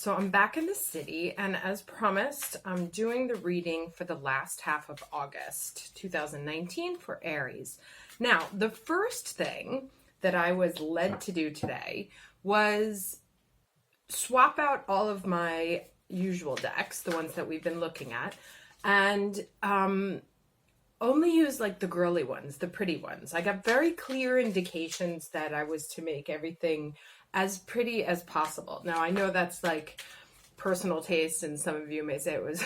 So I'm back in the city, and as promised, I'm doing the reading for the last half of August 2019 for Aries. Now, the first thing that I was led to do today was swap out all of my usual decks, the ones that we've been looking at, and only use like the girly ones, the pretty ones. I got very clear indications that I was to make everything as pretty as possible. Now, I know that's like personal taste, and some of you may say it was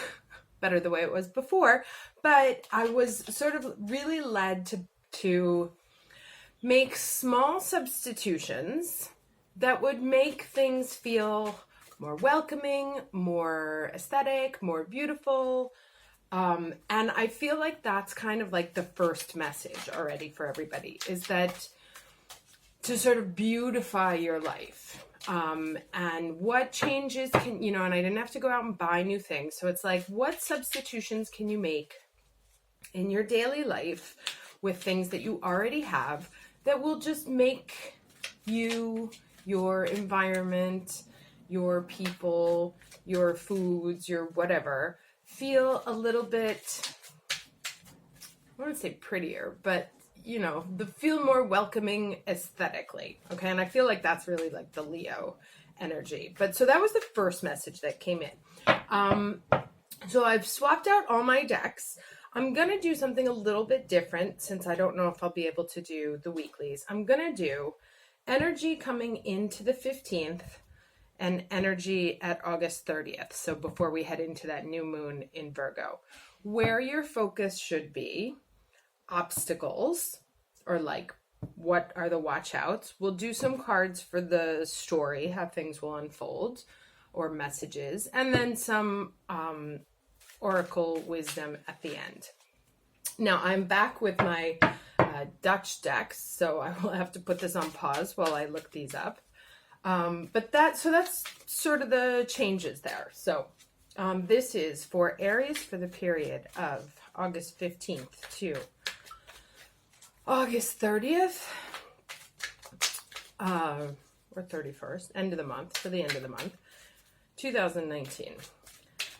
better the way it was before, but I was sort of really led to make small substitutions that would make things feel more welcoming, more aesthetic, more beautiful. And I feel like that's kind of like the first message already for everybody, is that to sort of beautify your life. And what changes can, and I didn't have to go out and buy new things. So it's like, what substitutions can you make in your daily life with things that you already have that will just make you, your environment, your people, your foods, your whatever, feel a little bit, I wouldn't say prettier, but feel more welcoming aesthetically. Okay. And I feel like that's really like the Leo energy. But so that was the first message that came in. So I've swapped out all my decks. I'm going to do something a little bit different since I don't know if I'll be able to do the weeklies. I'm going to do energy coming into the 15th and energy at August 30th. So before we head into that new moon in Virgo, where your focus should be, obstacles, or like what are the watch outs. We'll do some cards for the story, how things will unfold, or messages, and then some oracle wisdom at the end. Now I'm back with my Dutch decks, so I will have to put this on pause while I look these up. But that's sort of the changes there. So this is for Aries for the period of August 15th to August 30th, or 31st, end of the month, for the end of the month, 2019.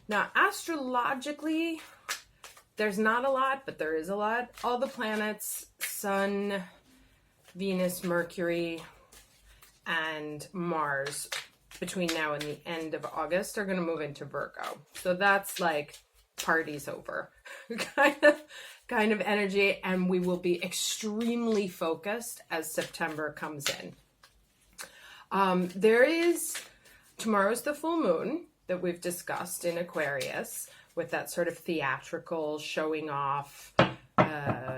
Now, astrologically, there's not a lot, but there is a lot. All the planets, Sun, Venus, Mercury, and Mars, between now and the end of August, are going to move into Virgo. So that's like party's over kind of energy, and we will be extremely focused as September comes in. Tomorrow's the full moon that we've discussed in Aquarius, with that sort of theatrical showing off,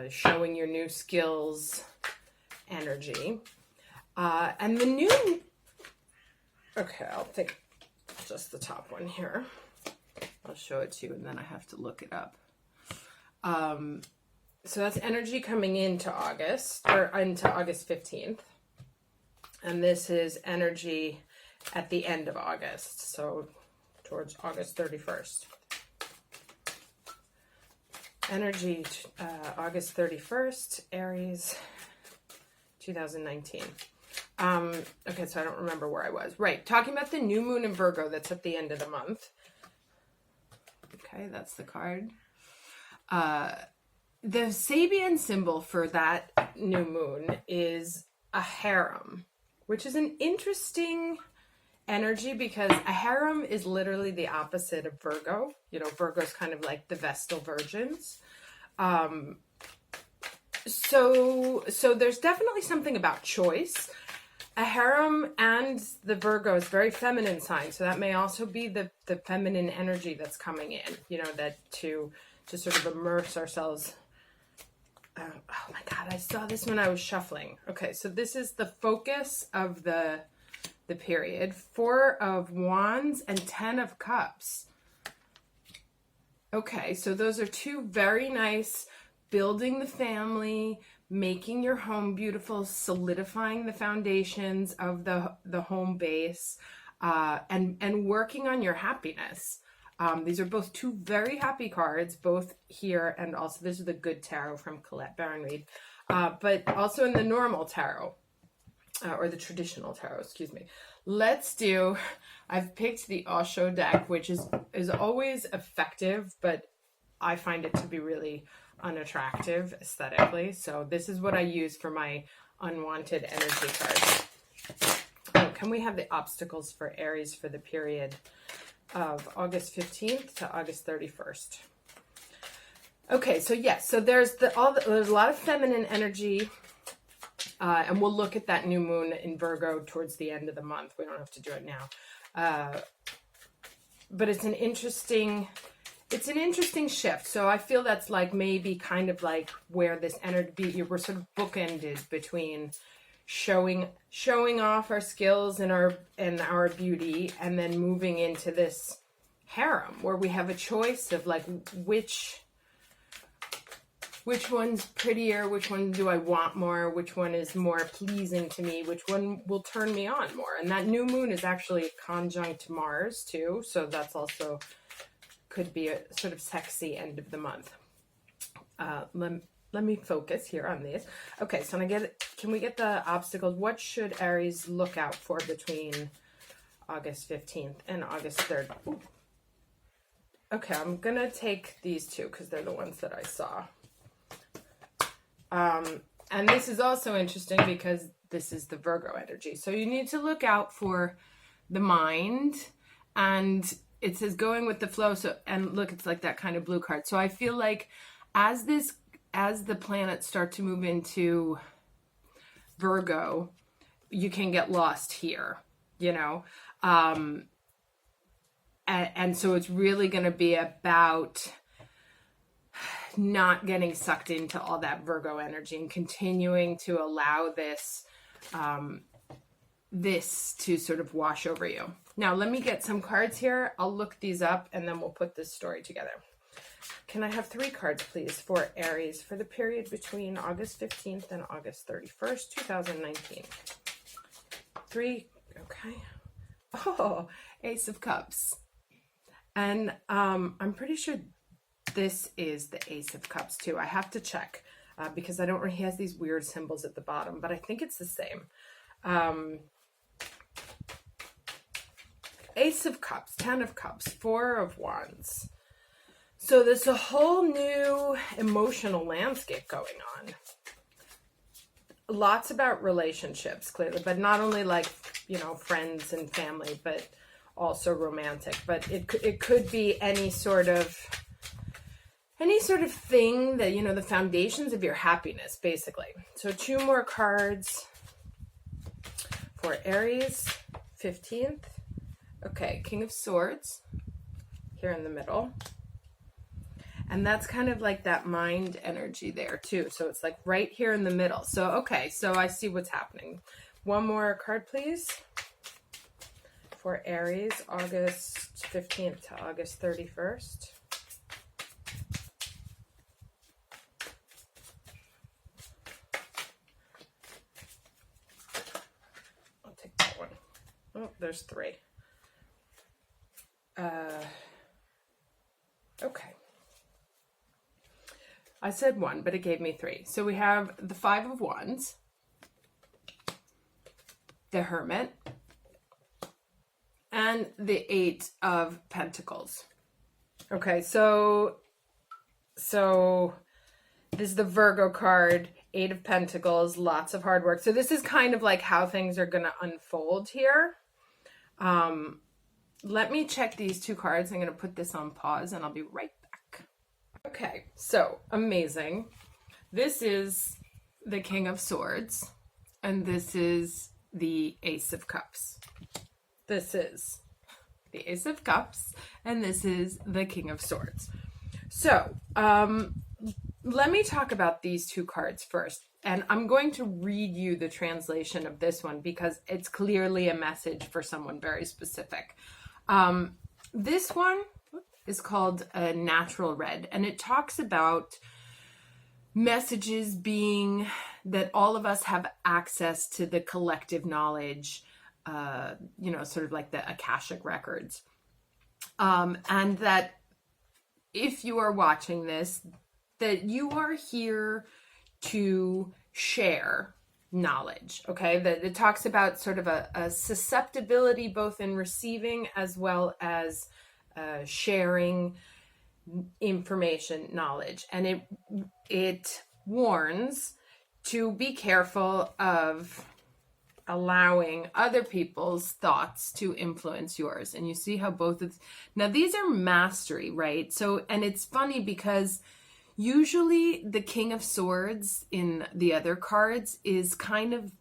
showing your new skills energy. And the new, okay, I'll take just the top one here. I'll show it to you, and then I have to look it up. So that's energy coming into August, or into August 15th. And this is energy at the end of August, so towards August 31st. Energy, August 31st, Aries, 2019. Okay, so I don't remember where I was. Right, talking about the new moon in Virgo that's at the end of the month. Okay, that's the card. The Sabian symbol for that new moon is a harem, which is an interesting energy because a harem is literally the opposite of Virgo. Virgo's kind of like the Vestal Virgins. So there's definitely something about choice. A harem and the Virgo is very feminine sign, so that may also be the feminine energy that's coming in, that to sort of immerse ourselves. Oh my God, I saw this when I was shuffling. Okay, so this is the focus of the period. 4 of Wands and 10 of Cups. Okay, so those are two very nice, building the family, making your home beautiful, solidifying the foundations of the home base, and working on your happiness. These are both two very happy cards, both here, and also this is the Good Tarot from Colette Baron Reed, but also in the normal tarot. or the traditional tarot, excuse me. Let's do, I've picked the Osho deck, which is always effective, but I find it to be really unattractive aesthetically. So this is what I use for my unwanted energy cards. Oh, can we have the obstacles for Aries for the period of August 15th to August 31st? Okay, so yes, so there's there's a lot of feminine energy, and we'll look at that new moon in Virgo towards the end of the month. We don't have to do it now, but it's an interesting shift. So I feel that's like maybe kind of like where this energy, we're sort of bookended between showing off our skills and our beauty, and then moving into this harem where we have a choice of like which one's prettier, which one do I want more, which one is more pleasing to me, which one will turn me on more. And that new moon is actually conjunct Mars too, so that's also could be a sort of sexy end of the month. Let me focus here on these. Okay, so can we get the obstacles? What should Aries look out for between August 15th and August 3rd? Ooh. Okay, I'm gonna take these two because they're the ones that I saw. And this is also interesting because this is the Virgo energy. So you need to look out for the mind, and it says going with the flow. So, and look, it's like that kind of blue card. So I feel like as the planets start to move into Virgo, you can get lost here, you know? And so it's really going to be about not getting sucked into all that Virgo energy and continuing to allow this to sort of wash over you. Now, let me get some cards here. I'll look these up and then we'll put this story together. Can I have 3 cards, please, for Aries for the period between August 15th and August 31st, 2019? 3, okay. Oh, Ace of Cups. And I'm pretty sure this is the Ace of Cups too. I have to check because I don't. He has these weird symbols at the bottom, but I think it's the same. Ace of Cups, 10 of Cups, 4 of Wands. So there's a whole new emotional landscape going on. Lots about relationships, clearly, but not only like, you know, friends and family, but also romantic. But it could be any sort of thing that, you know, the foundations of your happiness, basically. So 2 more cards for Aries, 15th. Okay, King of Swords here in the middle. And that's kind of like that mind energy there too. So it's like right here in the middle. So, okay, so I see what's happening. 1 more card, please, for Aries, August 15th to August 31st. I'll take that one. Oh, there's 3. Okay. I said 1, but it gave me 3. So we have the 5 of Wands, the Hermit, and the 8 of Pentacles. Okay, so this is the Virgo card, 8 of Pentacles, lots of hard work. So this is kind of like how things are going to unfold here. Let me check these 2 cards. I'm going to put this on pause and I'll be right back. Okay, so amazing. This is the King of Swords, and this is the Ace of Cups. This is the Ace of Cups, and this is the King of Swords. So, let me talk about these 2 cards first. And I'm going to read you the translation of this one because it's clearly a message for someone very specific. This one is called a natural red, and it talks about messages being that all of us have access to the collective knowledge, you know, sort of like the Akashic records. And that if you are watching this, that you are here to share knowledge, okay? That it talks about sort of a susceptibility both in receiving as well as sharing information, knowledge. And it warns to be careful of allowing other people's thoughts to influence yours. And you see how both of now these are mastery, right? So, and it's funny because usually the King of Swords in the other cards is kind of,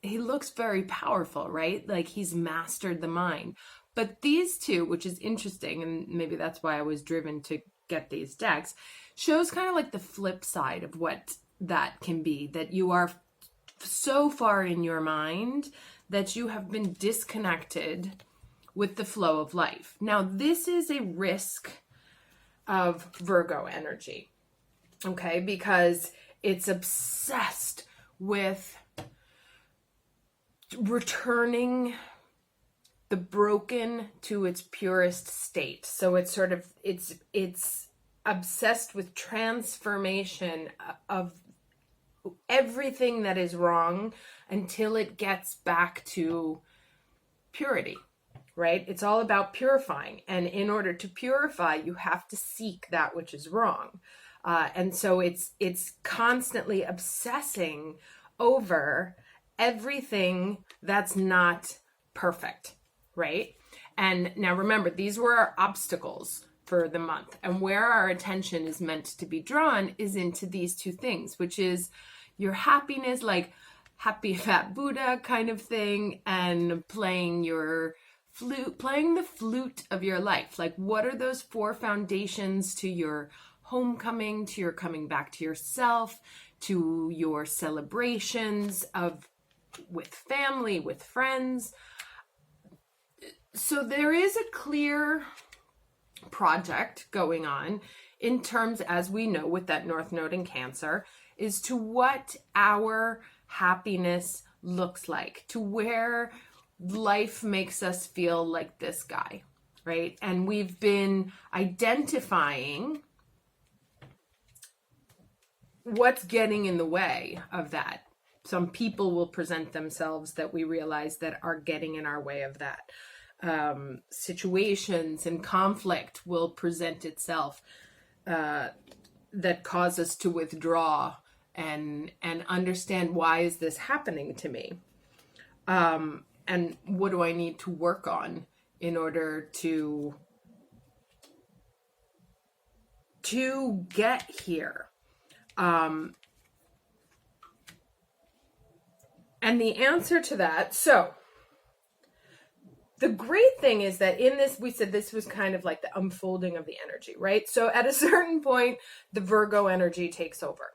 he looks very powerful, right? Like he's mastered the mind. But these two, which is interesting, and maybe that's why I was driven to get these decks, shows kind of like the flip side of what that can be, that you are so far in your mind that you have been disconnected with the flow of life. Now, this is a risk of Virgo energy, okay? Because it's obsessed with returning the broken to its purest state. So it's sort of, it's obsessed with transformation of everything that is wrong until it gets back to purity, right? It's all about purifying. And in order to purify, you have to seek that which is wrong. And so it's constantly obsessing over everything that's not perfect, right? And now remember, these were our obstacles for the month. And where our attention is meant to be drawn is into these two things, which is your happiness, like happy fat Buddha kind of thing, and playing your flute, playing the flute of your life. Like, what are those four foundations to your homecoming, to your coming back to yourself, to your celebrations of with family, with friends? So there is a clear project going on in terms, as we know, with that North Node in Cancer, is to what our happiness looks like, to where life makes us feel like this guy, right? And we've been identifying what's getting in the way of that. Some people will present themselves that we realize that are getting in our way of that. Situations and conflict will present itself that cause us to withdraw and understand, why is this happening to me? And what do I need to work on in order to get here? And the answer to that, so the great thing is that in this, we said this was kind of like the unfolding of the energy, right? So at a certain point, the Virgo energy takes over.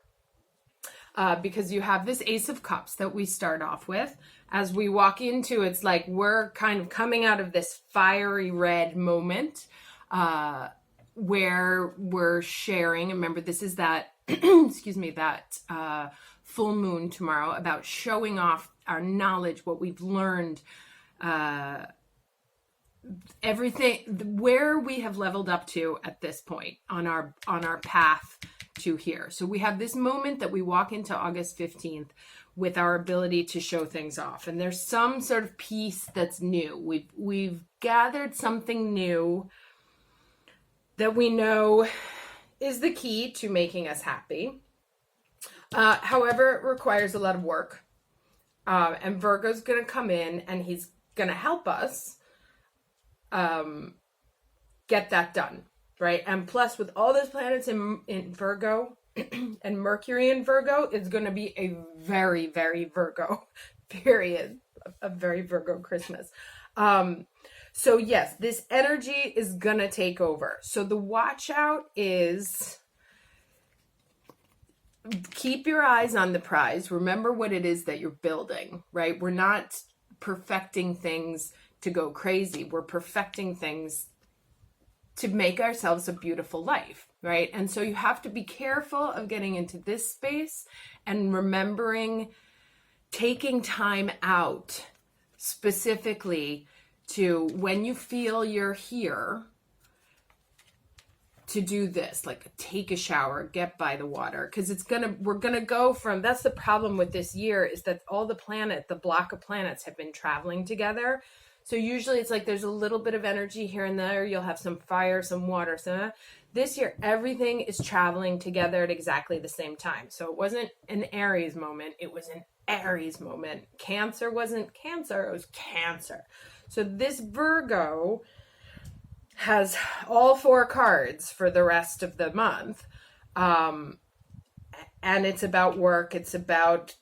Because you have this Ace of Cups that we start off with. As we walk into, it's like we're kind of coming out of this fiery red moment where we're sharing. Remember, this is that, excuse me, that full moon tomorrow, about showing off our knowledge, what we've learned, everything, where we have leveled up to at this point on our path to here. So we have this moment that we walk into August 15th with our ability to show things off. And there's some sort of piece that's new. We've gathered something new that we know is the key to making us happy. However, it requires a lot of work. And Virgo's going to come in and he's going to help us get that done. Right. And plus, with all those planets in Virgo and Mercury in Virgo, it's going to be a very, very Virgo period, a very Virgo Christmas. So yes, this energy is going to take over. So the watch out is keep your eyes on the prize. Remember what it is that you're building, right? We're not perfecting things to go crazy. We're perfecting things to make ourselves a beautiful life, right? And so you have to be careful of getting into this space and remembering taking time out specifically to, when you feel you're here, to do this, like take a shower, get by the water, because we're gonna go from, that's the problem with this year, is that all the block of planets have been traveling together. So usually it's like there's a little bit of energy here and there. You'll have some fire, some water. So this year, everything is traveling together at exactly the same time. So it wasn't an Aries moment. It was an Aries moment. Cancer wasn't Cancer. It was Cancer. So this Virgo has all 4 cards for the rest of the month. And it's about work. It's about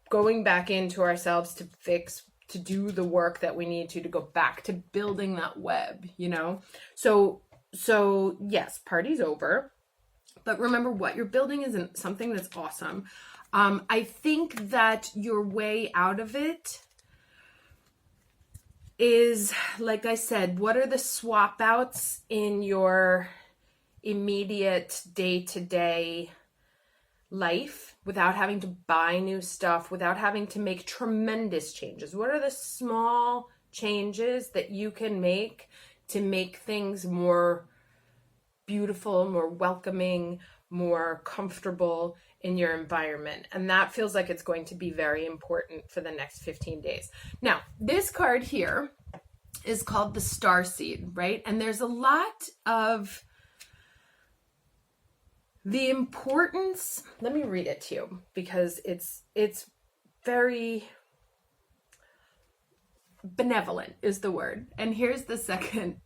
going back into ourselves to do the work that we need to go back to building that web, you know? So yes, party's over, but remember what you're building isn't something that's awesome. I think that your way out of it is, like I said, what are the swap outs in your immediate day-to-day life without having to buy new stuff, without having to make tremendous changes? What are the small changes that you can make to make things more beautiful, more welcoming, more comfortable in your environment? And that feels like it's going to be very important for the next 15 days. Now, this card here is called the Starseed, right? And there's a lot of the importance, let me read it to you because it's very benevolent is the word. And here's the second.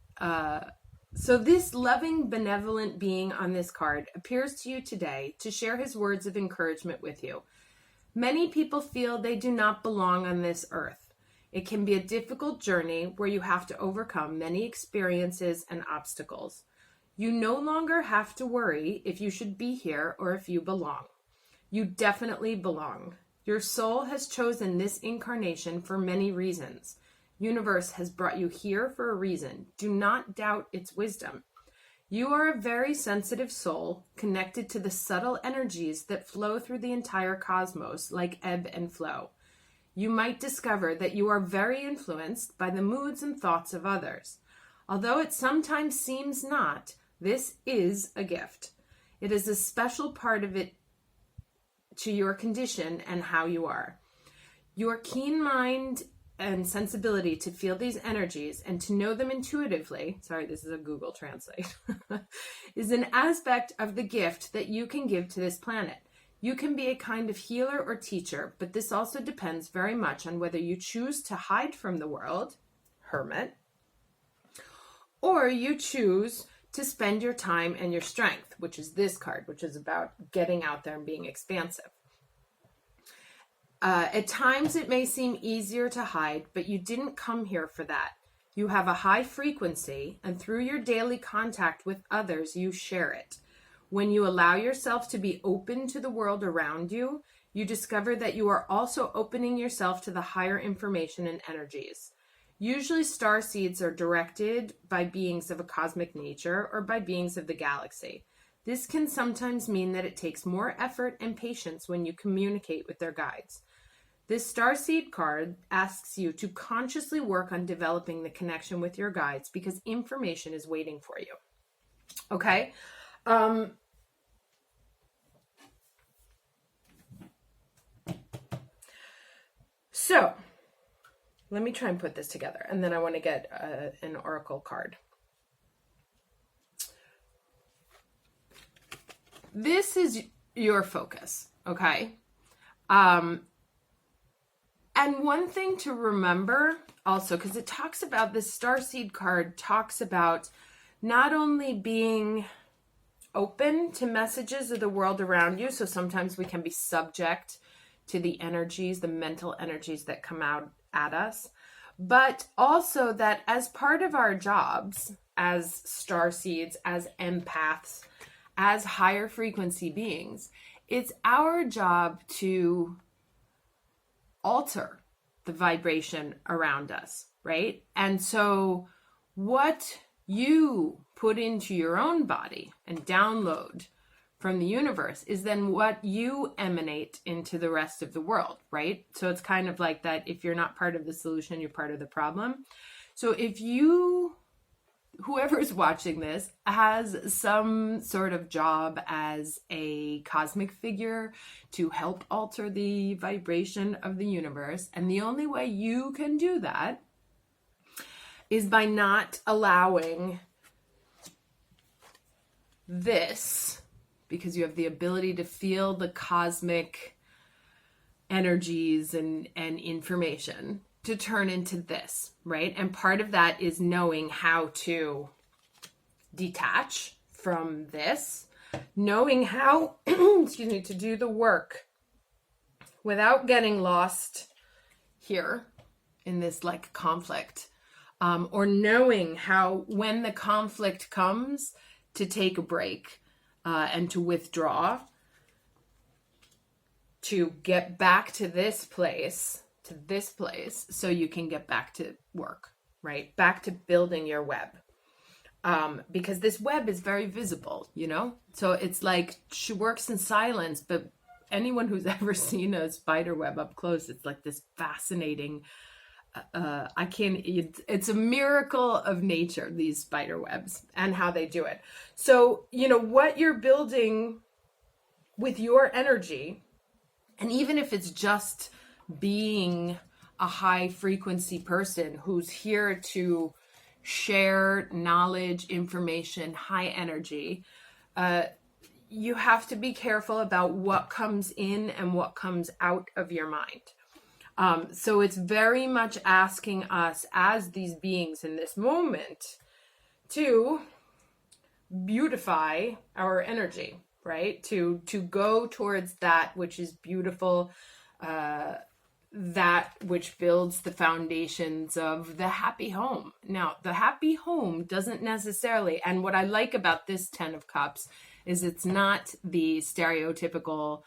So this loving, benevolent being on this card appears to you today to share his words of encouragement with you. Many people feel they do not belong on this earth. It can be a difficult journey where you have to overcome many experiences and obstacles. You no longer have to worry if you should be here or if you belong. You definitely belong. Your soul has chosen this incarnation for many reasons. Universe has brought you here for a reason. Do not doubt its wisdom. You are a very sensitive soul connected to the subtle energies that flow through the entire cosmos like ebb and flow. You might discover that you are very influenced by the moods and thoughts of others. Although it sometimes seems not, this is a gift. It is a special part of it to your condition and how you are. Your keen mind and sensibility to feel these energies and to know them intuitively, sorry, this is a Google Translate, is an aspect of the gift that you can give to this planet. You can be a kind of healer or teacher, but this also depends very much on whether you choose to hide from the world, hermit, or you choose to spend your time and your strength, which is this card, which is about getting out there and being expansive. At times it may seem easier to hide, but you didn't come here for that. You have a high frequency, and through your daily contact with others, you share it. When you allow yourself to be open to the world around you, you discover that you are also opening yourself to the higher information and energies. Usually star seeds are directed by beings of a cosmic nature or by beings of the galaxy. This can sometimes mean that it takes more effort and patience when you communicate with their guides. This Starseed card asks you to consciously work on developing the connection with your guides because information is waiting for you. Okay? So, let me try and put this together, and then I want to get an oracle card. This is your focus, okay? And one thing to remember also, because it talks about, this Starseed card talks about not only being open to messages of the world around you, so sometimes we can be subject to the energies, the mental energies that come out at us, but also that as part of our jobs as starseeds, as empaths, as higher frequency beings, it's our job to alter the vibration around us, right? And so what you put into your own body and download from the universe is then what you emanate into the rest of the world, right? So it's kind of like that. If you're not part of the solution, you're part of the problem. So if you whoever's watching this has some sort of job as a cosmic figure to help alter the vibration of the universe. And the only way you can do that is by not allowing this, because you have the ability to feel the cosmic energies and information, to turn into this, right? And part of that is knowing how to detach from this, knowing how, excuse me, to do the work without getting lost here in this like conflict, or knowing how, when the conflict comes, to take a break and to withdraw, to get back to this place, so you can get back to work, right? Back to building your web. Because this web is very visible, you know? So it's like she works in silence, but anyone who's ever seen a spider web up close, it's like this fascinating, it's a miracle of nature, these spider webs and how they do it. So, you know, what you're building with your energy, and even if it's just being a high frequency person who's here to share knowledge, information, high energy, you have to be careful about what comes in and what comes out of your mind. So it's very much asking us as these beings in this moment to beautify our energy, right? To go towards that which is beautiful, that which builds the foundations of the happy home. Now, the happy home doesn't necessarily, and what I like about this 10 of Cups is it's not the stereotypical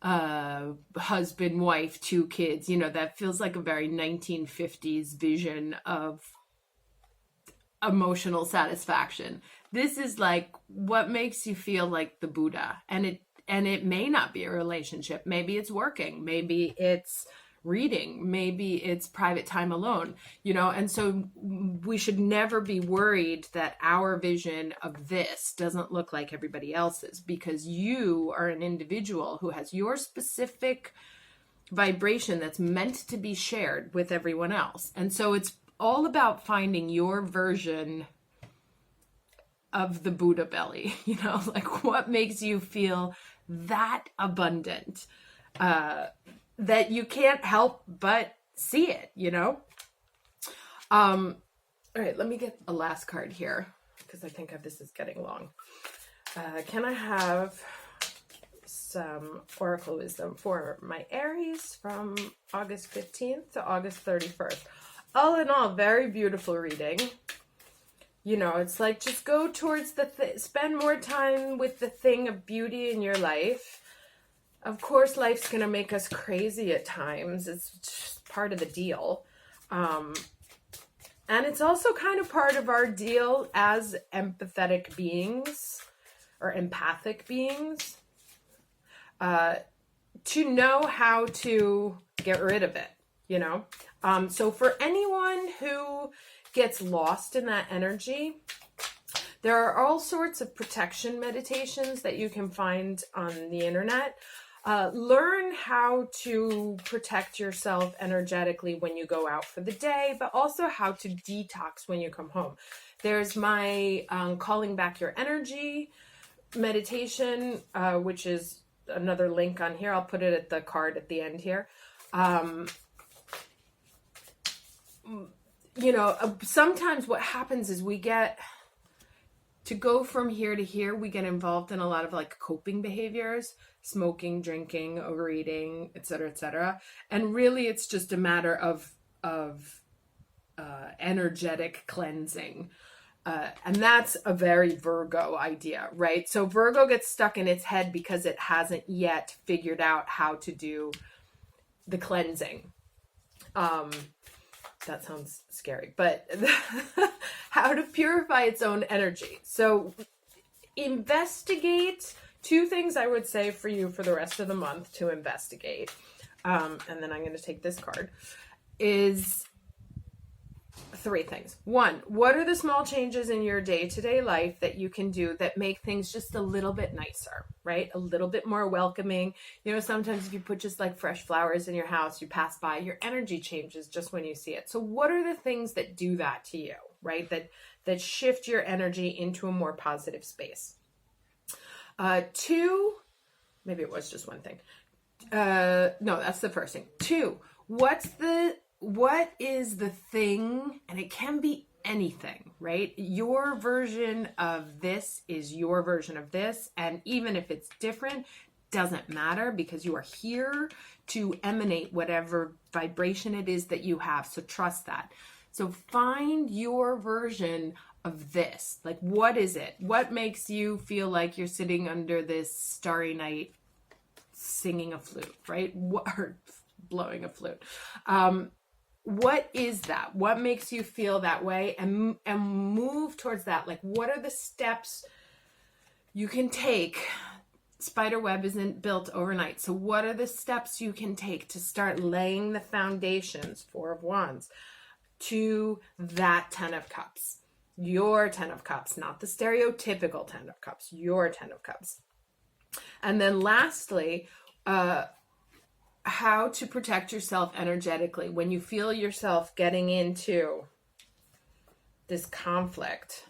husband, wife, 2 kids. You know, that feels like a very 1950s vision of emotional satisfaction. This is like what makes you feel like the Buddha, and it may not be a relationship. Maybe it's working, maybe it's reading, maybe it's private time alone, you know. And so we should never be worried that our vision of this doesn't look like everybody else's, because you are an individual who has your specific vibration that's meant to be shared with everyone else. And so it's all about finding your version of the Buddha belly, you know, like what makes you feel that abundant, that you can't help but see it, you know? All right, let me get a last card here, because I think this is getting long. Can I have some oracle wisdom for my Aries from August 15th to August 31st? All in all, very beautiful reading. You know, it's like, just go towards spend more time with the thing of beauty in your life. Of course, life's going to make us crazy at times. It's just part of the deal. And it's also kind of part of our deal as empathetic beings, or empathic beings, to know how to get rid of it, you know? So for anyone who gets lost in that energy, there are all sorts of protection meditations that you can find on the internet. Learn how to protect yourself energetically when you go out for the day, but also how to detox when you come home. There's my calling back your energy meditation, which is another link on here. I'll put it at the card at the end here. You know, sometimes what happens is we get to go from here to here. We get involved in a lot of like coping behaviors, smoking, drinking, overeating, etc., etc. And really, it's just a matter of energetic cleansing. And that's a very Virgo idea, right? So Virgo gets stuck in its head because it hasn't yet figured out how to do the cleansing. That sounds scary, but how to purify its own energy. So investigate 2 things I would say for you for the rest of the month to investigate. And then I'm going to take this card, is three things. One, what are the small changes in your day-to-day life that you can do that make things just a little bit nicer, right? A little bit more welcoming. You know, sometimes if you put just like fresh flowers in your house, you pass by, your energy changes just when you see it. So what are the things that do that to you, right? That shift your energy into a more positive space. Two, maybe it was just one thing. No, that's the first thing. Two, what is the thing, and it can be anything, right? Your version of this is your version of this, and even if it's different, doesn't matter, because you are here to emanate whatever vibration it is that you have. So trust that. So find your version of this. Like, what is it? What makes you feel like you're sitting under this starry night singing a flute, right? Or blowing a flute. What is that? What makes you feel that way? And move towards that. Like, what are the steps you can take? Spider web isn't built overnight. So what are the steps you can take to start laying the foundations, Four of Wands, to that 10 of Cups? Your 10 of Cups, not the stereotypical 10 of Cups, your 10 of Cups. And then lastly, how to protect yourself energetically when you feel yourself getting into this conflict.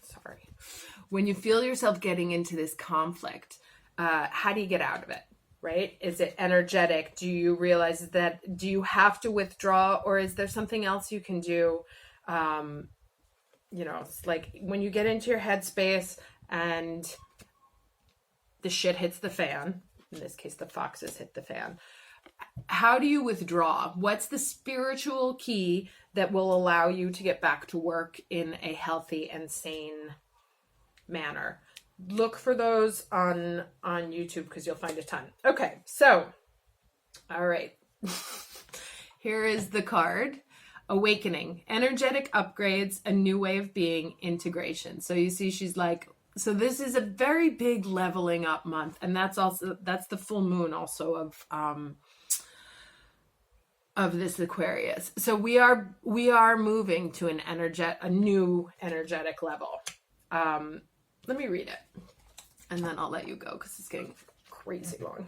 Sorry. When you feel yourself getting into this conflict, how do you get out of it, right? Is it energetic? Do you realize that, do you have to withdraw, or is there something else you can do? You know, it's like when you get into your headspace and the shit hits the fan. In this case, the foxes hit the fan. How do you withdraw? What's the spiritual key that will allow you to get back to work in a healthy and sane manner? Look for those on YouTube, because you'll find a ton. Okay, so, all right. Here is the card. Awakening, energetic upgrades, a new way of being, integration. So you see, she's like, so this is a very big leveling up month, and that's the full moon also of this Aquarius. So we are moving to a new energetic level. Let me read it, and then I'll let you go, because it's getting crazy long.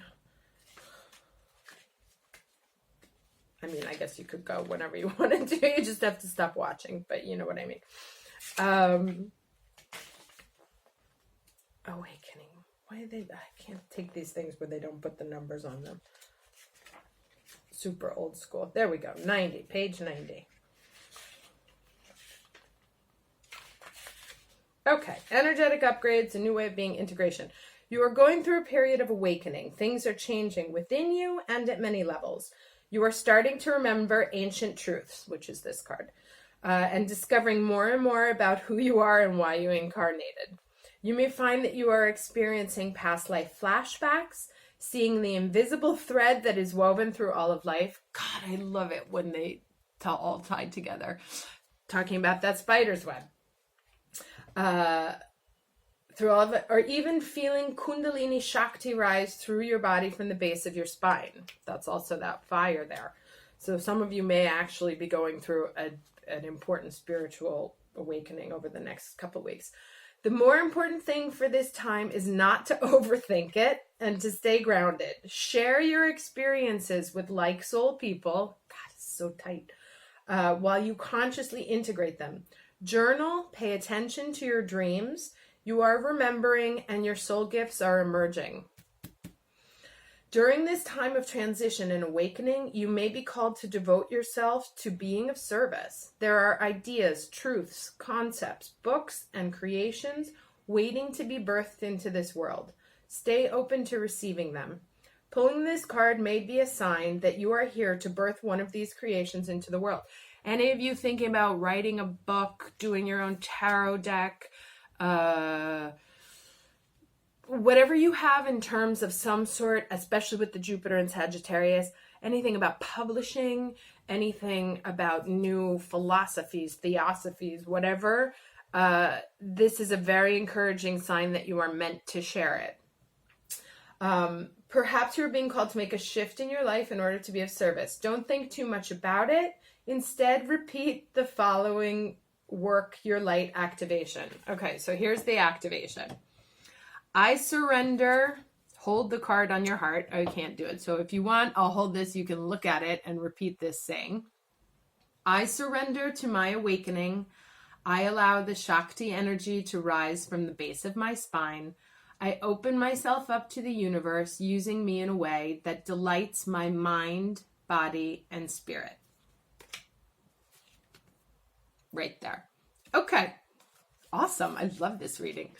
I mean, I guess you could go whenever you wanted to. You just have to stop watching, but you know what I mean. Awakening. Why are they? I can't take these things where they don't put the numbers on them. Super old school. There we go. 90. Page 90. Okay. Energetic upgrades, a new way of being, integration. You are going through a period of awakening. Things are changing within you and at many levels. You are starting to remember ancient truths, which is this card, and discovering more and more about who you are and why you incarnated. You may find that you are experiencing past life flashbacks, seeing the invisible thread that is woven through all of life. God, I love it when they all tied together. Talking about that spider's web. Through all of it, or even feeling Kundalini Shakti rise through your body from the base of your spine. That's also that fire there. So some of you may actually be going through an important spiritual awakening over the next couple of weeks. The more important thing for this time is not to overthink it and to stay grounded. Share your experiences with like soul people. God, it's so tight. While you consciously integrate them. Journal, pay attention to your dreams. You are remembering, and your soul gifts are emerging. During this time of transition and awakening, you may be called to devote yourself to being of service. There are ideas, truths, concepts, books, and creations waiting to be birthed into this world. Stay open to receiving them. Pulling this card may be a sign that you are here to birth one of these creations into the world. Any of you thinking about writing a book, doing your own tarot deck, whatever you have in terms of some sort, especially with the Jupiter and Sagittarius, anything about publishing, anything about new philosophies, theosophies, whatever, this is a very encouraging sign that you are meant to share it. Perhaps you're being called to make a shift in your life in order to be of service. Don't think too much about it. Instead, repeat the following work your light activation. Okay, so here's the activation. I surrender. Hold the card on your heart. I can't do it. So if you want, I'll hold this. You can look at it and repeat this saying. I surrender to my awakening. I allow the Shakti energy to rise from the base of my spine. I open myself up to the universe, using me in a way that delights my mind, body, and spirit. Right there. Okay. Awesome. I love this reading.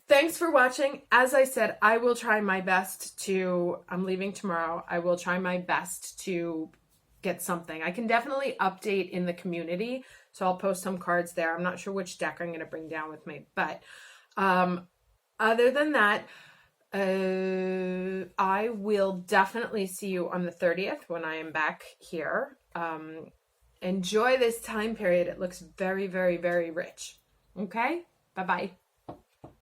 Thanks for watching. As I said, I will try my best to, I'm leaving tomorrow. I will try my best to get something. I can definitely update in the community. So I'll post some cards there. I'm not sure which deck I'm going to bring down with me. But other than that, I will definitely see you on the 30th when I am back here. Enjoy this time period. It looks very, very, very rich. Okay? Bye-bye.